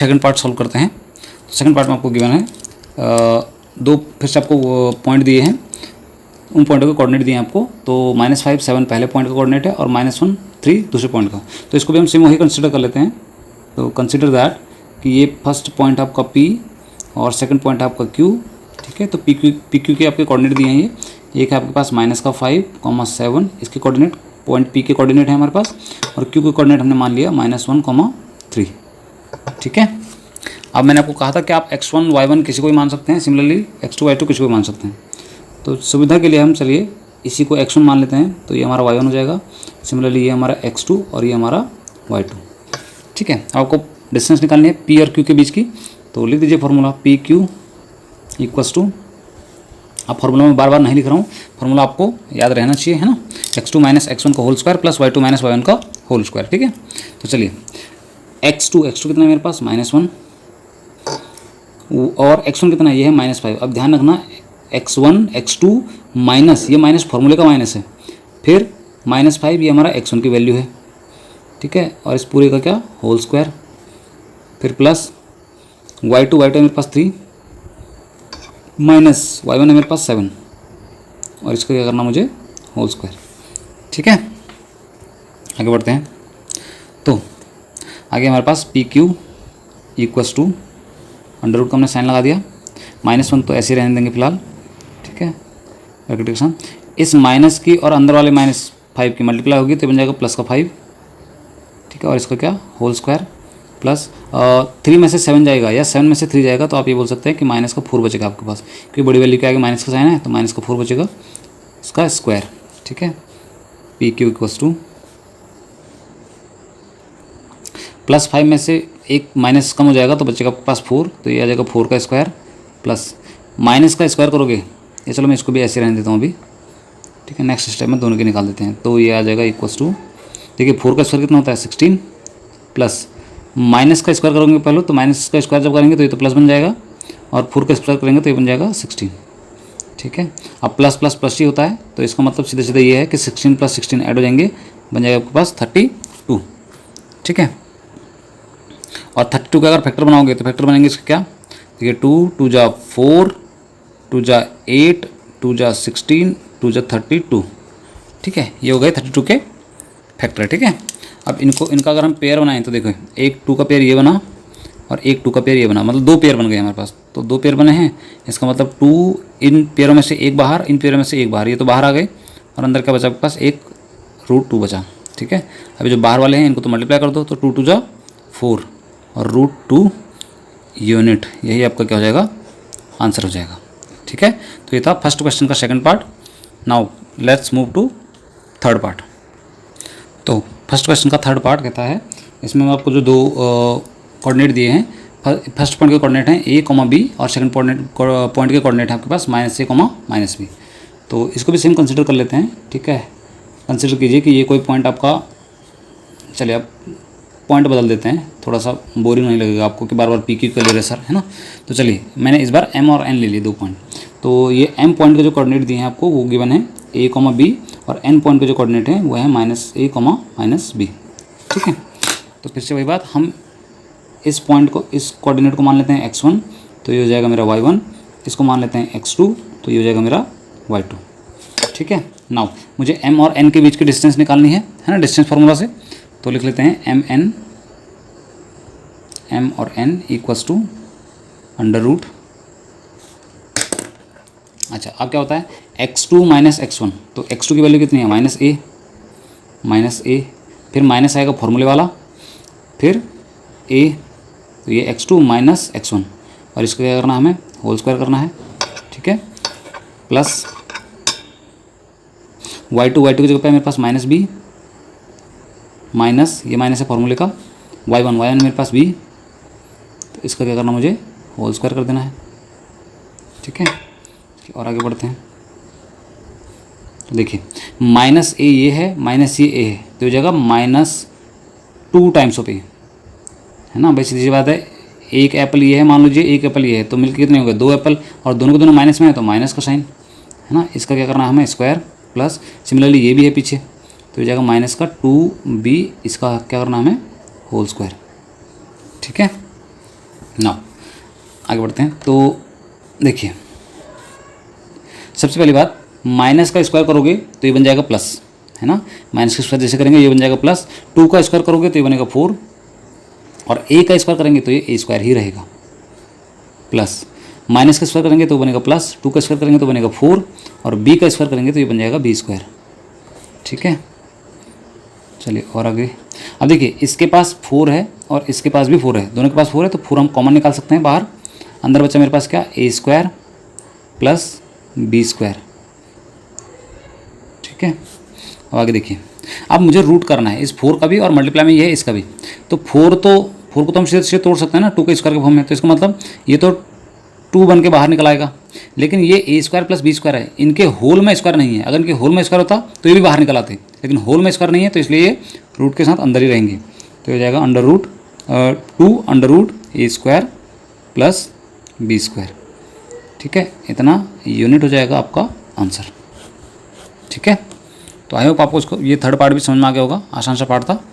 Second part solve करते हैं। तो सेकंड पार्ट में आपको गिवन है दो फिर से आपको पॉइंट दिए हैं, उन पॉइंटों के कोऑर्डिनेट दिए हैं आपको। तो -5 7 पहले पॉइंट का कोऑर्डिनेट है और -1 3 दूसरे पॉइंट का। तो इसको भी हम सेम वही कंसिडर कर लेते हैं। तो कंसिडर दैट कि ये फर्स्ट पॉइंट आपका P और सेकंड पॉइंट आपका Q, ठीक है। तो PQ के आपके कोऑर्डिनेट दिए हैं। ये एक है आपके पास -5, 7 इसके कोऑर्डिनेट, पॉइंट P के कोऑर्डिनेट है हमारे पास, और Q के कोऑर्डिनेट हमने मान लिया -1, 3, ठीक है। अब मैंने आपको कहा था कि आप x1 y1 किसी को भी मान सकते हैं, सिमिलरली x2 y2 किसी को भी मान सकते हैं। तो सुविधा के लिए हम चलिए इसी को x1 मान लेते हैं, तो ये हमारा y1 हो जाएगा। सिमिलरली ये हमारा x2 और ये हमारा y2, ठीक है। आपको डिस्टेंस निकालनी है p और q के बीच की, तो लिख दीजिए फॉर्मूला PQ इक्वल्स टू, अब फॉर्मूला में बार बार नहीं लिख रहा हूँ, फॉर्मूला आपको याद रहना चाहिए, है ना। x2 - x1 का whole square plus y2 - y1 का होल स्क्वायर, ठीक है। तो चलिए x2 कितना है मेरे पास -1 और x1 कितना है, ये है -5। अब ध्यान रखना x1 x2 माइनस, ये माइनस फार्मूले का माइनस है, फिर -5 ये हमारा x1 की वैल्यू है, ठीक है। और इस पूरे का क्या होल स्क्वायर, फिर प्लस y2 है मेरे पास 3 माइनस y1 है मेरे पास 7, और इसका क्या करना मुझे होल स्क्वायर, ठीक है। आगे बढ़ते हैं। तो आगे हमारे पास PQ equals to under root का हमने साइन लगा दिया, -1 तो ऐसे रहने देंगे फिलहाल, ठीक है। ब्रैकेट इस माइनस की और अंदर वाले -5 की मल्टीप्लाई होगी तो बन जाएगा प्लस का 5, ठीक है। और इसका क्या होल स्क्वायर प्लस 3 में से 7 जाएगा या 7 में से 3 जाएगा, तो आप ये बोल सकते हैं कि माइनस का 4 बचेगा आपके पास, क्योंकि बड़ी वैल्यू के आगे माइनस का साइन है, तो माइनस का 4 बचेगा, इसका स्क्वायर, ठीक है। PQ इक्वल्स टू +5 में से एक माइनस कम हो जाएगा तो बचेगा आपके पास 4, तो ये आ जाएगा 4 का स्क्वायर प्लस माइनस का स्क्वायर करोगे, ये चलो मैं इसको भी ऐसे रहने देता हूँ अभी, ठीक है। नेक्स्ट स्टेप में दोनों के निकाल देते हैं। तो ये आ जाएगा इक्वल्स टू, देखिए 4 का स्क्वायर कितना होता है 16, प्लस माइनस का स्क्वायर करोगे पहले, तो माइनस का स्क्वायर जब करेंगे तो ये तो प्लस बन जाएगा, और 4 का स्क्वायर करेंगे तो ये बन जाएगा 16, ठीक है। अब प्लस प्लस प्लस ही होता है, तो इसका मतलब सीधे सीधे ये है कि 16 + 16 ऐड हो जाएंगे, बन जाएगा आपके पास 32, ठीक है। और 32 का अगर फैक्टर बनाओगे तो फैक्टर बनेंगे इसका क्या, देखिए 2 2 जा 4 2 जा 8 2 जा 16 2 जा 32, ठीक है। ये हो गए 32 के फैक्टर, ठीक है। अब इनका अगर हम पेयर बनाएं तो देखो, एक 2 का पेयर ये बना और एक 2 का पेयर ये बना, मतलब 2 पेयर बन गए हमारे पास। तो 2 पेयर बने हैं, इसका मतलब 2 इन पेयरों में से एक बाहर, इन पेयरों में से एक बाहर, ये तो बाहर आ गए, और अंदर क्या बचा आपके पास, एक √2 बचा, ठीक है। अभी जो बाहर वाले हैं इनको तो मल्टीप्लाई कर दो, तो 2 2 जा 4 और √2 यूनिट, यही आपका क्या हो जाएगा, आंसर हो जाएगा, ठीक है। तो ये था फर्स्ट क्वेश्चन का second part. Now let's move to third part. तो फर्स्ट क्वेश्चन का थर्ड पार्ट कहता है, इसमें मैं आपको जो दो कोऑर्डिनेट दिए हैं, फर्स्ट पॉइंट के कोऑर्डिनेट हैं A, B, और सेकंड पॉइंट के कोऑर्डिनेट है आपके पास -A, -B। तो इसको भी सेम कंसिडर कर लेते हैं, ठीक है। कंसिडर कीजिए कि ये कोई पॉइंट आपका, चलिए आप पॉइंट बदल देते हैं, थोड़ा सा बोरिंग नहीं लगेगा आपको कि बार बार PQ का ले रहे सर, है ना। तो चलिए मैंने इस बार M और N ले लिए 2 पॉइंट। तो ये M पॉइंट के जो कोऑर्डिनेट दिए हैं आपको वो गिवन है A, B, और N पॉइंट के जो कोऑर्डिनेट हैं वो है -A, -B, ठीक है। तो फिर से वही बात, हम इस पॉइंट को, इस कोऑर्डिनेट को मान लेते हैं x1, तो ये हो जाएगा मेरा y1, इसको मान लेते हैं x2, तो ये हो जाएगा मेरा y2, ठीक है। नाउ मुझे M और N के बीच की डिस्टेंस निकालनी है ना, डिस्टेंस फार्मूला से। तो लिख लेते हैं M और N equals to under root, अच्छा अब क्या होता है x2 - x1, तो x2 की वैल्यू कितनी है -a, फिर माइनस आएगा फॉर्मूले वाला, फिर a, तो ये x2 - x1, और इसको क्या करना है, हमें होल स्क्वायर करना है, ठीक है। प्लस y2 की जगह पे मेरे पास -b, माइनस ये माइनस है फॉर्मूले का, y1 मेरे पास b, तो इसका क्या करना, मुझे होल स्क्वायर कर देना है, ठीक है। और आगे बढ़ते हैं। तो देखिए -a ये है, -a ये है, तो हो जाएगा -2 टाइम्स ऑफ a, है ना। भाई सीधी सी बात है, एक एप्पल ये है, मान लीजिए एक एप्पल ये है, तो मिलकर कितने हो गए 2 एप्पल, और दोनों के दोनों माइनस में है तो माइनस का साइन, है ना। इसका क्या करना है हमें स्क्वायर, प्लस सिमिलरली ये भी है पीछे, तो हो जाएगा माइनस का 2b, इसका क्या करना है हमें होल स्क्वायर, ठीक है। ना आगे बढ़ते हैं। तो देखिए सबसे पहली बात, माइनस का स्क्वायर करोगे तो ये बन जाएगा प्लस, है ना। माइनस का स्क्वायर जैसे करेंगे ये बन जाएगा प्लस, 2 का स्क्वायर करोगे तो ये बनेगा 4, और a का स्क्वायर करेंगे तो ये a स्क्वायर ही रहेगा, प्लस माइनस का स्क्वायर करेंगे तो बनेगा प्लस, 2 का स्क्वायर करेंगे तो बनेगा 4, और b का स्क्वायर करेंगे तो ये बन जाएगा b स्क्वायर। ठीक है, चलिए और आगे। अब देखिए इसके पास 4 है और इसके पास भी 4 है, दोनों के पास 4 है, तो 4 हम कॉमन निकाल सकते हैं बाहर। अंदर बचा मेरे पास क्या, a square plus b square. ठीक है, अब आगे देखिए, अब मुझे रूट करना है इस 4 का भी और मल्टीप्लाई में ये है इसका भी। तो 4 को तो हम सीधे तोड़ सकते हैं ना 2 के स्क्वायर के फॉर्म में, तो इसका मतलब ये तो 2 बन के बाहर निकल आएगा। लेकिन ये a square plus b square है, इनके होल में स्क्वायर नहीं है। अगर इनके होल में स्क्वायर होता तो ये भी बाहर निकल आते, लेकिन होल में स्क्वायर नहीं है तो इसलिए ये रूट के साथ अंदर ही रहेंगे। तो हो जाएगा under root 2 under root a square plus b square. ठीक है, इतना यूनिट हो जाएगा आपका आंसर। ठीक है, तो आई होप आपको इसको ये थर्ड पार्ट भी समझ में आ गया होगा, आसान सा पार्ट था।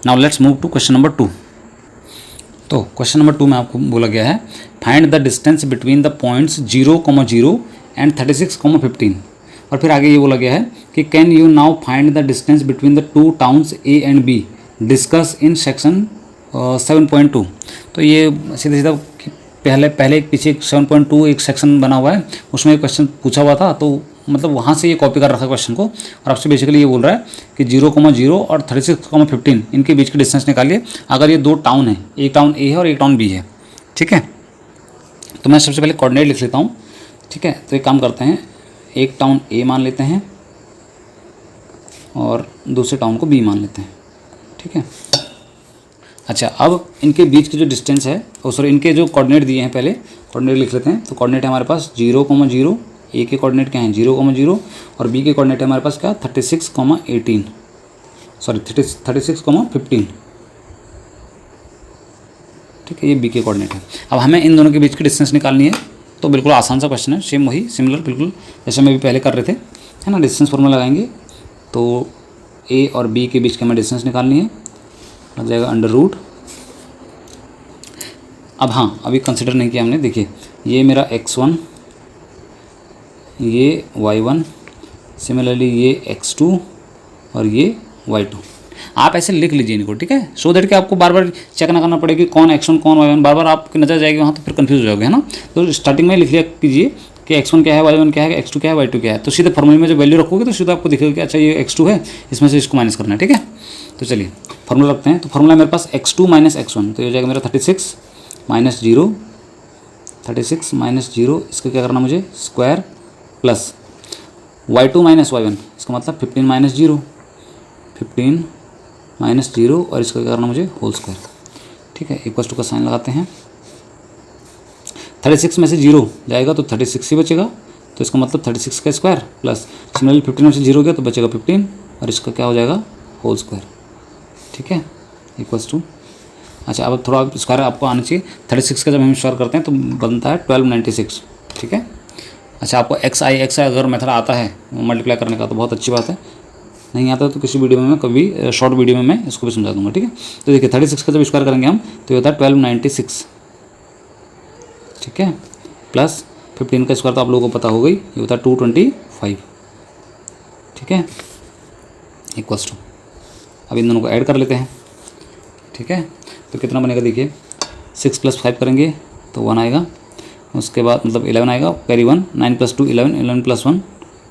Now let's move to question number 2। तो क्वेश्चन नंबर 2 में आपको बोला गया है find the distance between the points 0,0 and 36,15। और फिर आगे ये बोला गया है कि can you now find the distance between the 2 towns A and B discuss in section 7.2। तो ये सीधा सीधा पहले एक पीछे 7.2 एक सेक्शन बना हुआ है, उसमें एक क्वेश्चन पूछा हुआ था, तो मतलब वहाँ से ये कॉपी कर रखा है क्वेश्चन को, और आपसे बेसिकली ये बोल रहा है कि 0,0 और 36,15 इनके बीच की डिस्टेंस निकालिए अगर ये 2 टाउन है, एक टाउन A है और एक टाउन B है। ठीक है, तो मैं सबसे पहले कोऑर्डिनेट लिख लेता हूँ। ठीक है, तो एक काम करते हैं, एक टाउन A मान लेते हैं और दूसरे टाउन को B मान लेते हैं। ठीक है, अच्छा अब इनके बीच की जो डिस्टेंस है, सॉरी इनके जो कोऑर्डिनेट दिए हैं पहले कोऑर्डिनेट लिख लेते हैं। तो कोऑर्डिनेट है हमारे पास 0,0, A के कोऑर्डिनेट क्या हैं 0,0 और B के कोऑर्डिनेट है हमारे पास क्या 36,15। ठीक है, ये B के कोऑर्डिनेट है। अब हमें इन दोनों के बीच की डिस्टेंस निकालनी है, तो बिल्कुल आसान सा क्वेश्चन है, सेम वही सिमिलर बिल्कुल जैसे मैं भी पहले कर रहे थे, है ना। डिस्टेंस फॉर्मूला लगाएंगे तो A और B के बीच की हमें डिस्टेंस निकालनी है, लग जाएगा अंडर रूट। अब हाँ, अभी कंसिडर नहीं किया हमने, देखिए ये मेरा x1, ये y1, सिमिलरली ये x2 और ये y2। आप ऐसे लिख लीजिए इनको, ठीक है, सो दैट कि आपको बार बार चेक ना करना पड़ेगी कौन x1 कौन y1, बार बार आपकी नजर जाएगी वहाँ, तो फिर कंफ्यूज हो जाओगे, है ना। तो स्टार्टिंग में लिख लिया कीजिए कि x1 क्या है, y1 क्या है, x2 क्या है, y2 क्या है। तो सीधे फॉर्मूले में जब वैल्यू रखोगे तो सीधा आपको दिखेगा कि अच्छा ये x2 है, इसमें से इसको माइनस करना है। ठीक है, तो चलिए फॉर्मूला रखते हैं। तो फॉर्मूला मेरे पास x2 माइनस x1, तो ये हो जाएगा मेरा 36 माइनस 0, 36 माइनस 0, इसका क्या करना मुझे square, plus y2 minus y1, इसका मतलब 15 माइनस 0, 15 माइनस 0, और इसका क्या करना मुझे होल स्क्वायर। ठीक है, इक्वल टू का साइन लगाते हैं। 36 में से 0 जाएगा तो 36 ही बचेगा, तो इसका मतलब 36 का स्क्वायर प्लस सिमिलरली 15 में से 0 गया तो बचेगा 15, और इसका क्या हो जाएगा होल स्क्वायर। ठीक है, इक्वल्स टू, अच्छा अब थोड़ा स्क्वायर आपको आना चाहिए। 36 का जब हम स्क्वायर करते हैं तो बनता है 1296। ठीक है, अच्छा आपको एक्स आई अगर मेथड आता है मल्टीप्लाई करने का तो बहुत अच्छी बात है, नहीं आता तो किसी वीडियो में मैं कभी शॉर्ट वीडियो में मैं इसको भी समझा दूंगा। ठीक है, तो देखिए 36 का जब स्क्वायर करेंगे हम तो ये होता है 1296। ठीक है, प्लस 15 का स्क्वायर तो आप लोगों को पता हो गई, ये होता है 225। ठीक है, इक्वल्स टू, अब इन दोनों को ऐड कर लेते हैं। ठीक है, तो कितना बनेगा देखिए, 6 + 5 करेंगे तो 1 आएगा, उसके बाद मतलब 11 आएगा, कैरी 1, 9 + 2 11, 11 + 1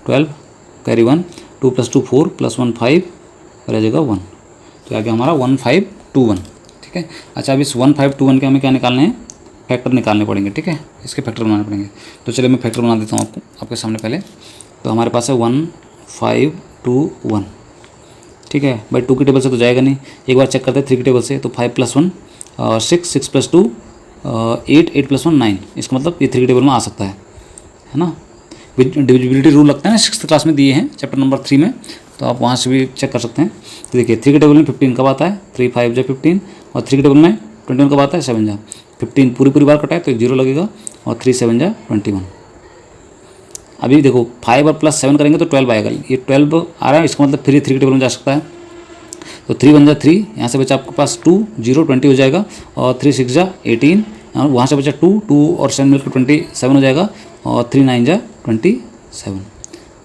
12, कैरी 1, 2 + 2 4 + 1 5, और आ जाएगा 1, तो आ गया हमारा 1521। ठीक है, अच्छा अब इस 1521 के हमें क्या निकालने हैं, फैक्टर निकालने पड़ेंगे। ठीक है, इसके फैक्टर बनाने पड़ेंगे, तो चलिए मैं फैक्टर बना देता हूँ आपके सामने पहले। तो हमारे पास है 1521। ठीक है, भाई 2 की टेबल से तो जाएगा नहीं, एक बार चेक करते हैं 3 की टेबल से। तो 5 + 1 6, 6 + 2 8, 8 + 1 9, इसका मतलब ये 3 की टेबल में आ सकता है ना। डिविजिबिलिटी रूल लगता है ना, 6th क्लास में दिए हैं चैप्टर नंबर 3 में, तो आप वहाँ से भी चेक कर सकते हैं। तो देखिए 3 की टेबल में 15 कब आता है, 3 5 जा 15, और 3 की टेबल में 21 कब आता है, 7 जा 15, पूरी बार कटा है तो 0 लगेगा, और 3 7 जा 21। अभी देखो 5 और +7 करेंगे तो 12 आएगा, ये 12 आ रहा है, इसका मतलब फिर 3 की टेबल में जा सकता है। तो 3 1 जा 3, यहाँ से बचा आपके पास 2 0 20 हो जाएगा, और 3 6 जा 18, वहाँ से बचा 2 और 7 मिलकर 27 हो जाएगा, और 3 9 जा 27।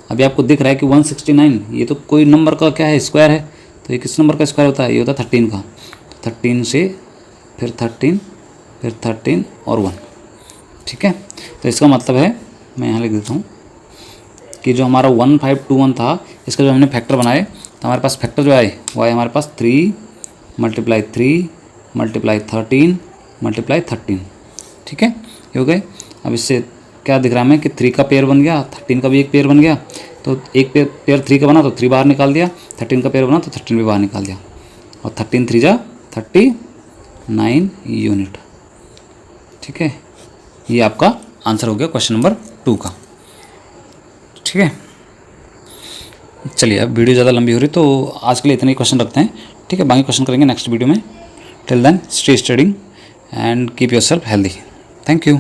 अभी आपको दिख रहा है कि 169 ये तो कोई नंबर का क्या है, स्क्वायर है, तो ये किस नंबर का स्क्वायर होता है, ये होता है 13 का। 13 से फिर 13 फिर 13 और 1, ठीक है। तो इसका मतलब है, मैं यहाँ लिख देता हूँ कि जो हमारा 1521 था, इसका जो हमने फैक्टर बनाए, तो हमारे पास फैक्टर जो आए वो आए हमारे पास 3 × 3 × 13 × 13, ठीक है, ये हो गए। अब इससे क्या दिख रहा है हमें कि 3 का पेयर बन गया, 13 का भी एक पेयर बन गया, तो एक पेयर 3 का बना तो 3 बाहर निकाल दिया, 13 का पेयर बना तो 13 भी बाहर निकाल दिया, और 13 3 जा 39 यूनिट, ठीक है। ये आपका आंसर हो गया क्वेश्चन नंबर 2 का, ठीक है। चलिए, अब वीडियो ज़्यादा लंबी हो रही तो आज के लिए इतने ही क्वेश्चन रखते हैं, ठीक है। बाकी क्वेश्चन करेंगे नेक्स्ट वीडियो में। Till then stay studying and keep yourself healthy. Thank you.